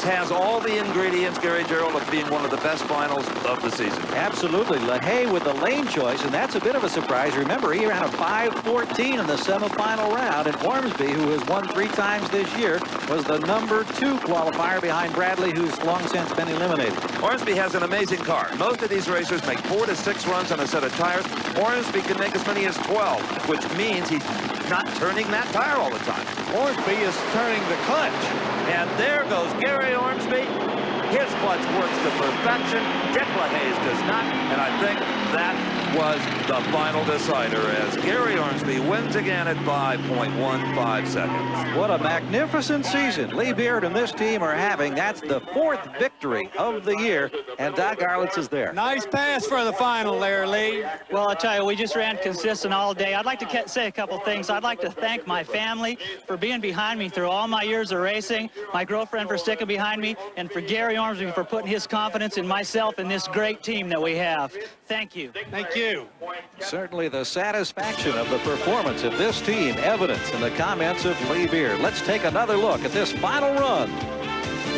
has all the ingredients, Gary Gerald, of being one of the best finals of the season. Absolutely. Haye with the lane choice, and that's a bit of a surprise. Remember, he ran a 5:14 in the semifinal round, and Ormsby, who has won 3 times this year, was the #2 qualifier behind Bradley, who's long since been eliminated. Ormsby has an amazing car. Most of these racers make 4 to 6 runs on a set of tires. Ormsby can make as many as 12, which means he's not turning that tire all the time. Ormsby is turning the clutch. And there goes Gary Ormsby. His clutch works to perfection. Dick LaHaye's does not. And I think that was the final decider as Gary Ormsby wins again at 5.15 seconds. What a magnificent season Lee Beard and this team are having. That's the 4th victory of the year, and Doc Arlitz is there. Nice pass for the final there, Lee. Well, I'll tell you, we just ran consistent all day. I'd like to say a couple things. I'd like to thank my family for being behind me through all my years of racing, my girlfriend for sticking behind me, and for Gary Ormsby for putting his confidence in myself and this great team that we have. Thank you. Thank you. Certainly the satisfaction of the performance of this team evidenced in the comments of Lee Beard. Let's take another look at this final run.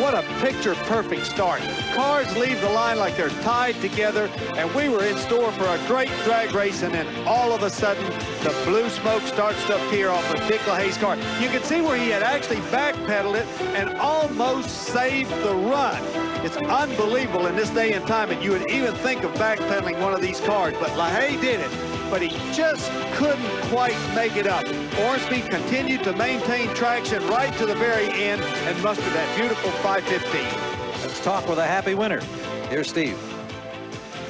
What a picture-perfect start. Cars leave the line like they're tied together, and we were in store for a great drag race, and then all of a sudden, the blue smoke starts to appear off of Dick LaHaye's car. You can see where he had actually backpedaled it and almost saved the run. It's unbelievable in this day and time, and you would even think of backpedaling one of these cars, but LaHaye did it. But he just couldn't quite make it up. Ormsby continued to maintain traction right to the very end and mustered that beautiful 5:15. Let's talk with a happy winner. Here's Steve.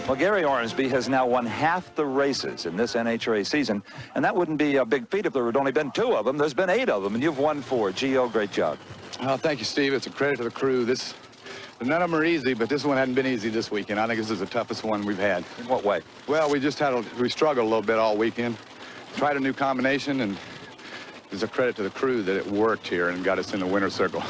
Well, Gary Ormsby has now won half the races in this NHRA season, and that wouldn't be a big feat if there had only been 2 of them. There's been 8 of them, and you've won 4. Gio, great job. Thank you, Steve. It's a credit to the crew. None of them are easy, but this one hadn't been easy this weekend. I think this is the toughest one we've had. In what way? Well, we struggled a little bit all weekend. Tried a new combination, and it's a credit to the crew that it worked here and got us in the winner's circle.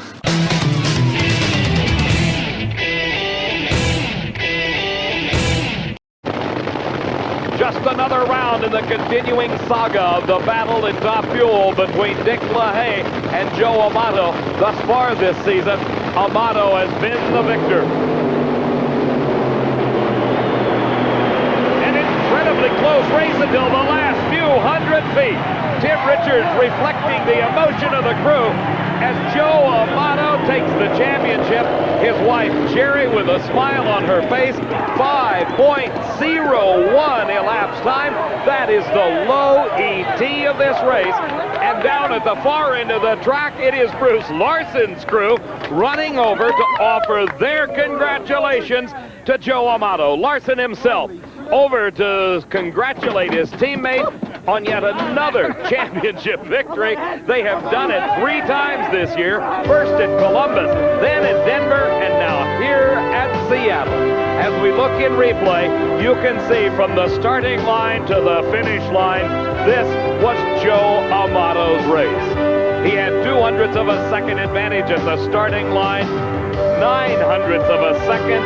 Just another round in the continuing saga of the battle in top fuel between Dick LaHaye and Joe Amato. Thus far this season, Amato has been the victor. An incredibly close race until the last few hundred feet. Tim Richards reflecting the emotion of the crew as Joe Amato takes the championship. His wife, Jerry, with a smile on her face. 5.01 elapsed time. That is the low ET of this race. And down at the far end of the track, it is Bruce Larson's crew running over to offer their congratulations to Joe Amato. Larson himself over to congratulate his teammate on yet another championship victory. They have done it 3 times this year. First in Columbus, then in Denver, and now here at Seattle. As we look in replay, you can see from the starting line to the finish line, this was Joe Amato's race. He had 2/100ths of a second advantage at the starting line, 9/100ths of a second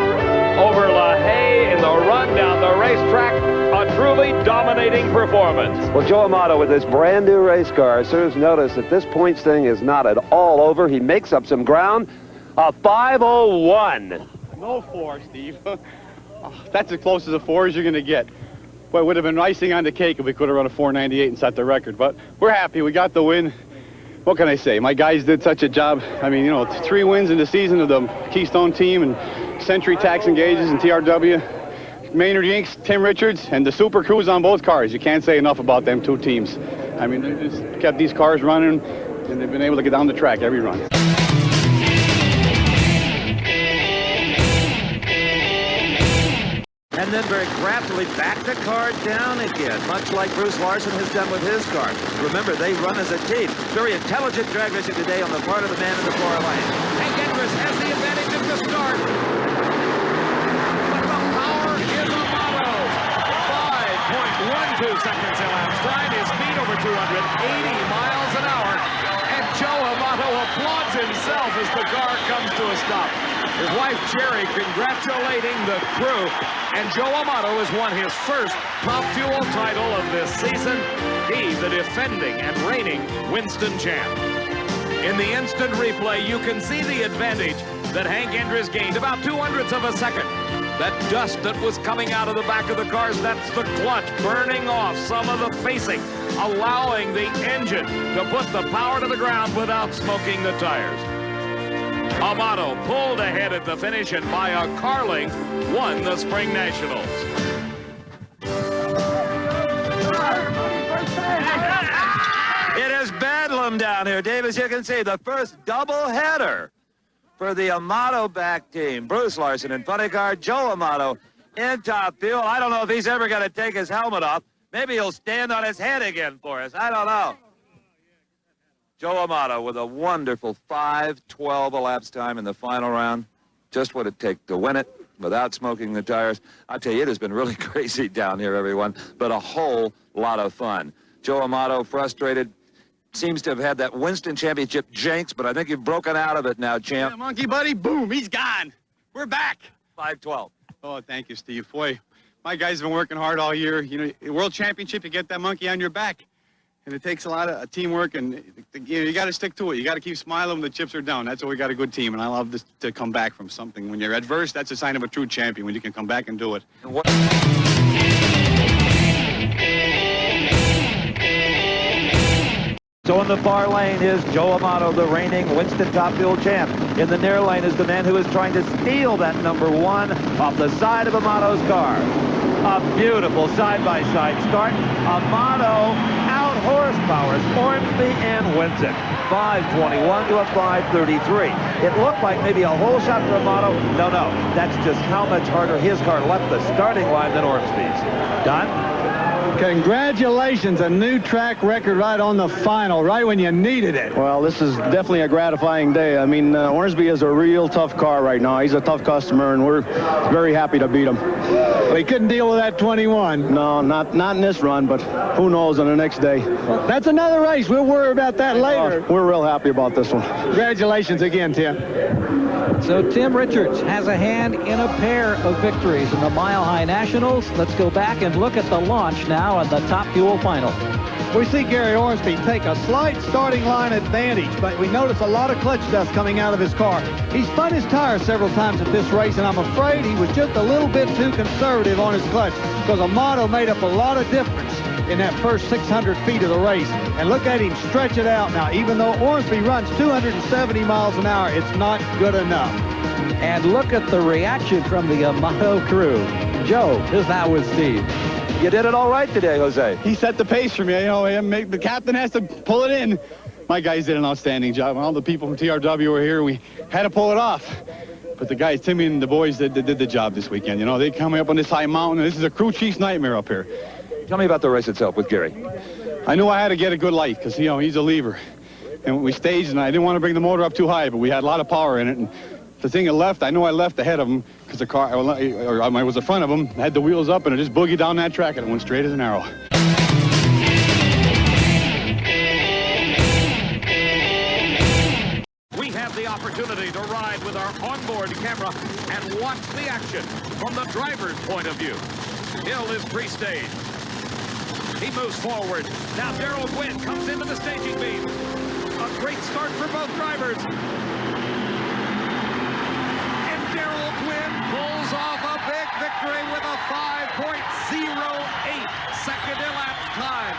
over LaHaye in the run down the racetrack. A truly dominating performance. Well, Joe Amato with this brand new race car serves notice that this points thing is not at all over. He makes up some ground. A 5:01. No 4, Steve. That's as close as a 4 as you're going to get. Well, it would have been icing on the cake if we could have run a 4.98 and set the record. But we're happy. We got the win. What can I say? My guys did such a job. I mean, you know, 3 wins in the season of the Keystone team and Century Tax and Gauges and TRW. Maynard Yanks, Tim Richards, and the super crews on both cars. You can't say enough about them 2 teams. I mean, they just kept these cars running, and they've been able to get down the track every run. And then very craftily back the car down again, much like Bruce Larson has done with his car. Remember, they run as a team. Very intelligent drag racing today on the part of the man in the far lane. And Gendris has the advantage at the start. But the power is Amato's. 5.12 seconds elapsed time. His speed over 280 miles an hour. And Joe Amato applauds himself as the car comes to a stop. His wife, Jerry, congratulating the crew. And Joe Amato has won his first Top Fuel title of this season. He, the defending and reigning Winston champ. In the instant replay, you can see the advantage that Hank Andrews gained about 0.02 of a second. That dust that was coming out of the back of the cars, that's the clutch burning off some of the facing, allowing the engine to put the power to the ground without smoking the tires. Amato pulled ahead at the finish and by a carling won the Spring Nationals. It is bedlam down here, Dave, as you can see. The first doubleheader for the Amato back team. Bruce Larson in funny car, Joe Amato in top fuel. I don't know if he's ever going to take his helmet off. Maybe he'll stand on his head again for us. I don't know. Joe Amato with a wonderful 5:12 elapsed time in the final round. Just what it takes to win it without smoking the tires. I tell you, it has been really crazy down here, everyone, but a whole lot of fun. Joe Amato frustrated. Seems to have had that Winston Championship jinx, but I think you've broken out of it now, champ. Yeah, monkey buddy, boom, he's gone. We're back. 5:12. Oh, thank you, Steve. Boy, my guys have been working hard all year. You know, World Championship, you get that monkey on your back. And it takes a lot of teamwork, and you got to stick to it. You got to keep smiling when the chips are down. That's why we got a good team, and I love this, to come back from something. When you're adverse, that's a sign of a true champion, when you can come back and do it. So in the far lane is Joe Amato, the reigning Winston Top Fuel champ. In the near lane is the man who is trying to steal that #1 off the side of Amato's car. A beautiful side-by-side start. Amato out-horsepowers Ormsby and wins it. 5:21 to a 5:33. It looked like maybe a whole shot for Amato. No, that's just how much harder his car left the starting line than Ormsby's. Don? Congratulations, a new track record right on the final, right when you needed it. Well, this is definitely a gratifying day. I mean, Ormsby is a real tough car right now. He's a tough customer, and we're very happy to beat him. Well, he couldn't deal with that 21. No, not in this run, but who knows on the next day. Well, that's another race. We'll worry about that later. We're real happy about this one. Congratulations again, Tim. So Tim Richards has a hand in a pair of victories in the Mile High Nationals. Let's go back and look at the launch now in the Top Fuel final. We see Gary Ormsby take a slight starting line advantage, but we notice a lot of clutch dust coming out of his car. He spun his tires several times at this race, and I'm afraid he was just a little bit too conservative on his clutch, because Amato made up a lot of difference in that first 600 feet of the race. And look at him stretch it out now. Even though Ormsby runs 270 miles an hour, it's not good enough. And look at the reaction from the Amato crew. Joe is now with Steve. You did it all right today, Jose. He set the pace for me. You know, the captain has to pull it in. My guys did an outstanding job. All the people from TRW were here. We had to pull it off. But the guys, Timmy and the boys, did the job this weekend. You know, they coming up on this high mountain. This is a crew chief's nightmare up here. Tell me about the race itself with Gary. I knew I had to get a good light because, you know, he's a lever. And we staged, and I didn't want to bring the motor up too high, but we had a lot of power in it. And the thing that left, I know I left ahead of him because the car, or I was in front of him, had the wheels up, and it just boogied down that track, and it went straight as an arrow. We have the opportunity to ride with our onboard camera and watch the action from the driver's point of view. Hill is pre-staged. He moves forward. Now Daryl Gwynn comes into the staging beam. A great start for both drivers. And Daryl Gwynn pulls off a big victory with a 5.08 second elapsed time.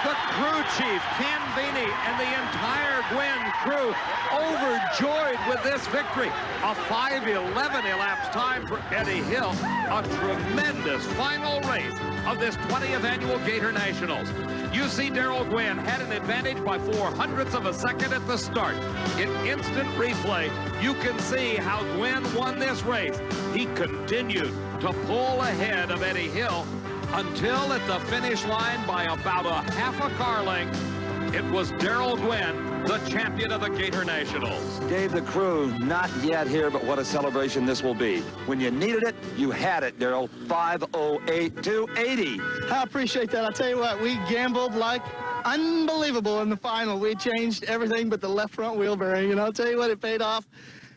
The crew chief, Ken Vini, and the entire Gwynn crew overjoyed with this victory. A 5:11 elapsed time for Eddie Hill. A tremendous final race of this 20th annual Gator Nationals. You see Daryl Gwynn had an advantage by 0.04 of a second at the start. In instant replay, you can see how Gwynn won this race. He continued to pull ahead of Eddie Hill until at the finish line by about a half a car length, it was Daryl Gwynn, the champion of the Gator Nationals. Dave, the crew not yet here, but what a celebration this will be. When you needed it, you had it, Daryl. 5:08 to 80. I appreciate that. I'll tell you what, we gambled like unbelievable in the final. We changed everything but the left front wheel bearing, and I'll tell you what, it paid off.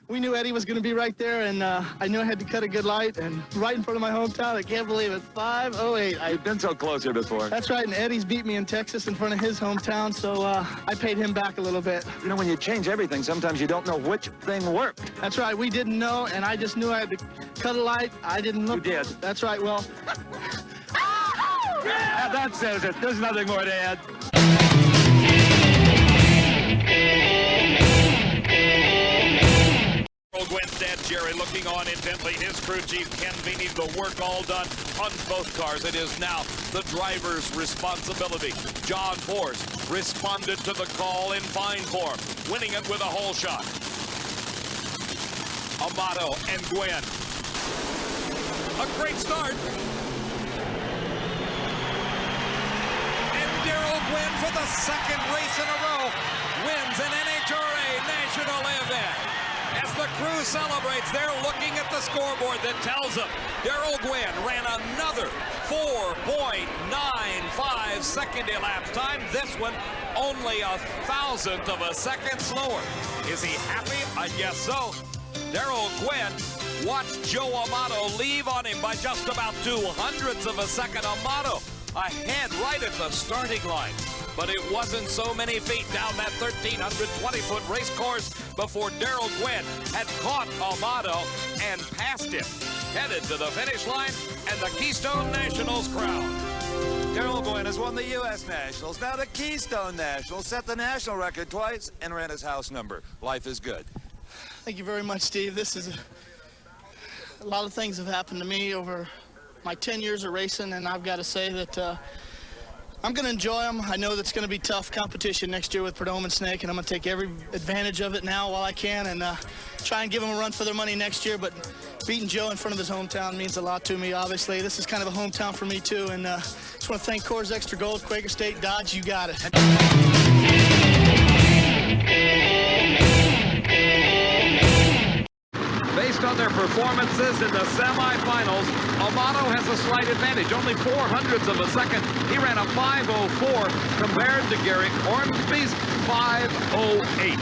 we knew Eddie was going to be right there, and I knew I had to cut a good light, and right in front of my hometown. I can't believe it. 5:08. You've been so close here before. That's right, and Eddie's beat me in Texas in front of his hometown, so I paid him back a little bit. You know, when you change everything, sometimes you don't know which thing worked. That's right. We didn't know, and I just knew I had to cut a light. I didn't look. You did. That's right. Well. Yeah, that says it. There's nothing more to add. Daryl Gwynn dead. Jerry looking on intently. His crew chief, Ken Veeney, the work all done on both cars. It is now the driver's responsibility. John Force responded to the call in fine form, winning it with a hole shot. Amato and Gwynn. A great start. Daryl Gwynn, for the second race in a row, wins an NHRA national event. As the crew celebrates, they're looking at the scoreboard that tells them Daryl Gwynn ran another 4.95 second elapsed time. This one only 1,000th of a second slower. Is he happy? I guess so. Daryl Gwynn watched Joe Amato leave on him by just about 200ths of a second. Amato ahead right at the starting line. But it wasn't so many feet down that 1,320-foot race course before Daryl Gwynn had caught Amato and passed him. Headed to the finish line and the Keystone Nationals crown. Daryl Gwynn has won the U.S. Nationals. Now the Keystone Nationals set the national record twice and ran his house number. Life is good. Thank you very much, Steve. This is a lot of things have happened to me over my 10 years of racing, and I've got to say that I'm going to enjoy them. I know that's going to be tough competition next year with Prudhomme and Snake, and I'm going to take every advantage of it now while I can and try and give them a run for their money next year. But beating Joe in front of his hometown means a lot to me, obviously. This is kind of a hometown for me, too, and just want to thank Coors Extra Gold, Quaker State, Dodge, you got it. Based on their performances in the semifinals, Amato has a slight advantage, only 400ths of a second. He ran a 5:04 compared to Gary Ormsby's 5:08.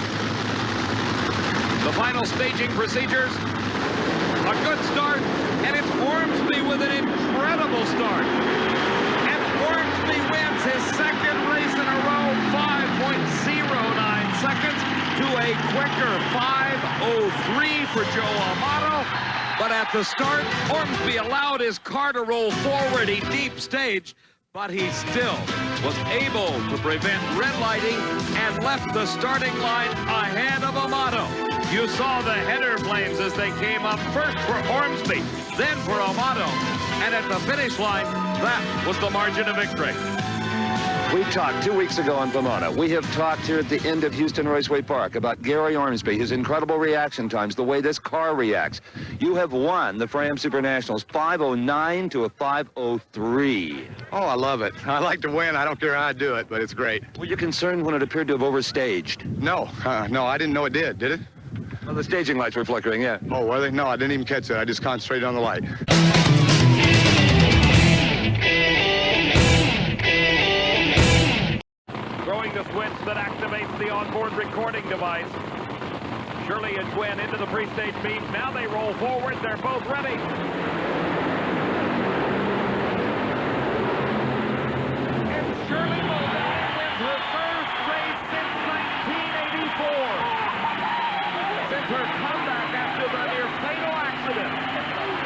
The final staging procedures, a good start, and it's Ormsby with an incredible start. And Ormsby wins his second race in a row, 5.09 seconds to a quicker 5:03 for Joe Amato. But at the start, Ormsby allowed his car to roll forward. He deep staged, but he still was able to prevent red lighting and left the starting line ahead of Amato. You saw the header flames as they came up, first for Ormsby, then for Amato. And at the finish line, that was the margin of victory. We talked 2 weeks ago on Pomona. We have talked here at the end of Houston Raceway Park about Gary Ormsby, his incredible reaction times, the way this car reacts. You have won the Fram Supernationals 5:09 to a 5:03. Oh, I love it. I like to win. I don't care how I do it, but it's great. Were you concerned when it appeared to have overstaged? No, no, I didn't know it did it? Well, the staging lights were flickering, yeah. Oh, were they? No, I didn't even catch that. I just concentrated on the light. Throwing the switch that activates the onboard recording device. Shirley and Gwynn into the pre-stage meet. Now they roll forward. They're both ready. And Shirley Muldowney wins her first race since 1984. Since her comeback after the near-fatal accident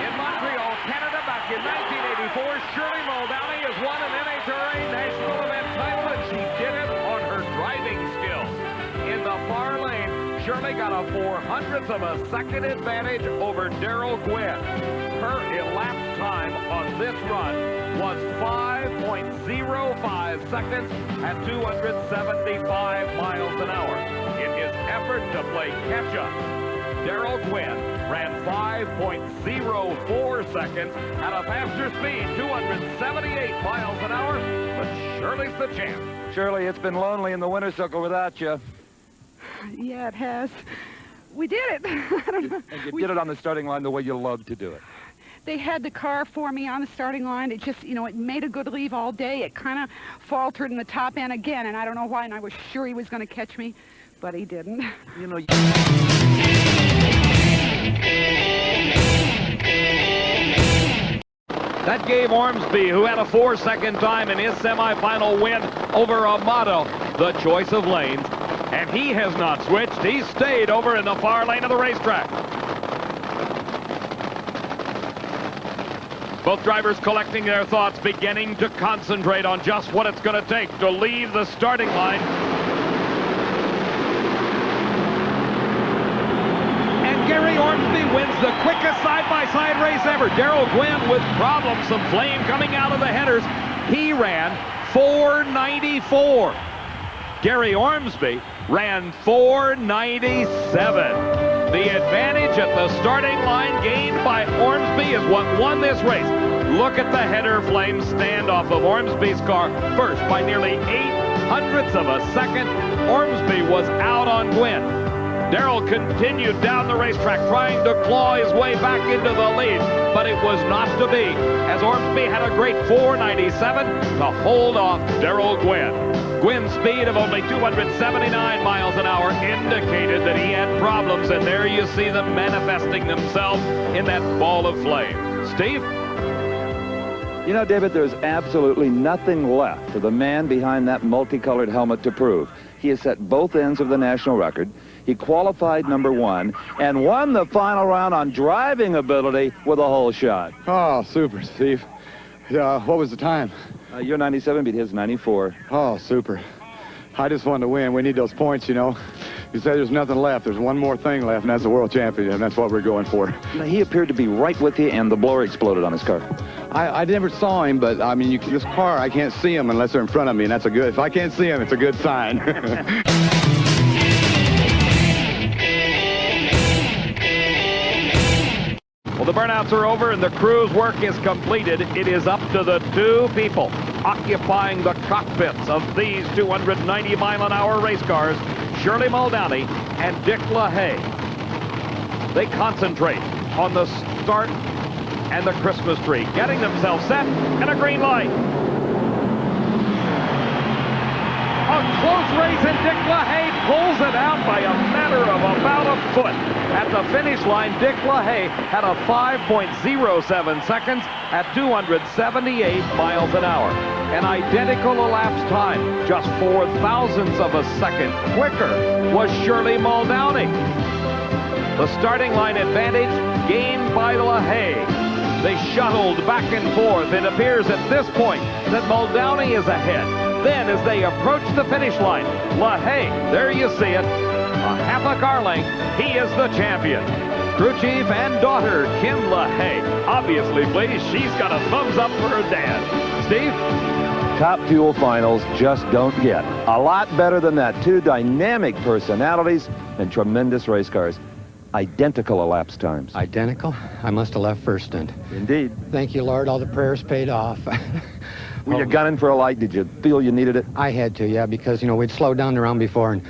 in Montreal, Canada, back in 1984, Shirley Muldowney has won an NHRA national event title, and she did it on her driving skills. In the far lane, Shirley got a 400th of a second advantage over Daryl Gwynn. Her elapsed time on this run was 5.05 seconds at 275 miles an hour. In his effort to play catch-up, Daryl Gwynn ran 5.04 seconds at a faster speed, 278 miles an hour, but Shirley's the champ. Shirley, it's been lonely in the winter circle without you. Yeah, it has. We did it. I don't know. And you did it on the starting line the way you love to do it. They had the car for me on the starting line. It just, you know, it made a good leave all day. It kind of faltered in the top end again, and I don't know why, and I was sure he was going to catch me, but he didn't. You know... That gave Ormsby, who had a 4-second time in his semifinal win over Amato, the choice of lanes. And he has not switched. He's stayed over in the far lane of the racetrack. Both drivers collecting their thoughts, beginning to concentrate on just what it's going to take to leave the starting line. And Gary Ormsby wins the quickest side-by-side race ever. Daryl Gwynn with problems, some flame coming out of the headers. He ran 494. Gary Ormsby ran 497. The advantage at the starting line gained by Ormsby is what won this race. Look at the header flame standoff of Ormsby's car. First, by nearly 0.08 of a second, Ormsby was out on Gwynn. Daryl continued down the racetrack trying to claw his way back into the lead, but it was not to be, as Ormsby had a great 497 to hold off Daryl Gwynn. Gwynn's speed of only 279 miles an hour indicated that he had problems, and there you see them manifesting themselves in that ball of flame. Steve? You know, David, there's absolutely nothing left for the man behind that multicolored helmet to prove. He has set both ends of the national record. He qualified #1 and won the final round on driving ability with a whole shot. Oh, super, Steve. What was the time? Your 97 beat his 94. Oh, super. I just wanted to win. We need those points, you know. You said there's nothing left. There's one more thing left, and that's the world championship, and that's what we're going for. He appeared to be right with you, and the blower exploded on his car. I never saw him, but, I mean, this car, I can't see him unless they're in front of me, and that's a good... If I can't see him, it's a good sign. Well, the burnouts are over and the crew's work is completed. It is up to the two people occupying the cockpits of these 290-mile-an-hour race cars, Shirley Muldowney and Dick LaHaye. They concentrate on the start and the Christmas tree, getting themselves set and a green light. A close race, and Dick LaHaye pulls it out by a matter of about a foot. At the finish line, Dick LaHaye had a 5.07 seconds at 278 miles an hour. An identical elapsed time, just 0.04 of a second quicker, was Shirley Muldowney. The starting line advantage gained by LaHaye. They shuttled back and forth. It appears at this point that Muldowney is ahead. Then, as they approach the finish line, LaHaye, there you see it, a half a car length, he is the champion. Crew chief and daughter, Kim LaHaye, obviously pleased. She's got a thumbs up for her dad. Steve? Top Fuel finals just don't get a lot better than that. Two dynamic personalities and tremendous race cars. Identical elapsed times. Identical? I must have left first stint. Indeed. Thank you, Lord. All the prayers paid off. Were you gunning for a light? Did you feel you needed it? I had to, yeah, because, you know, we'd slowed down the round before, and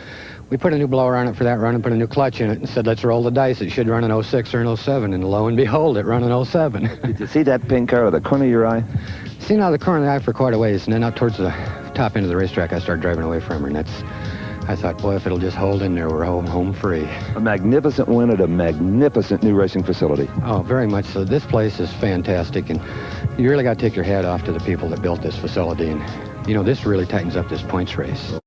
we put a new blower on it for that run and put a new clutch in it and said, let's roll the dice. It should run in 06 or in 07, and lo and behold, it run in 07. Did you see that pink car out of the corner of your eye? Seen out of the corner of the eye for quite a ways, and then out towards the top end of the racetrack, I started driving away from her, and I thought, boy, if it'll just hold in there, we're home free. A magnificent win at a magnificent new racing facility. Oh, very much so. This place is fantastic, and you really got to take your hat off to the people that built this facility. And, you know, this really tightens up this points race.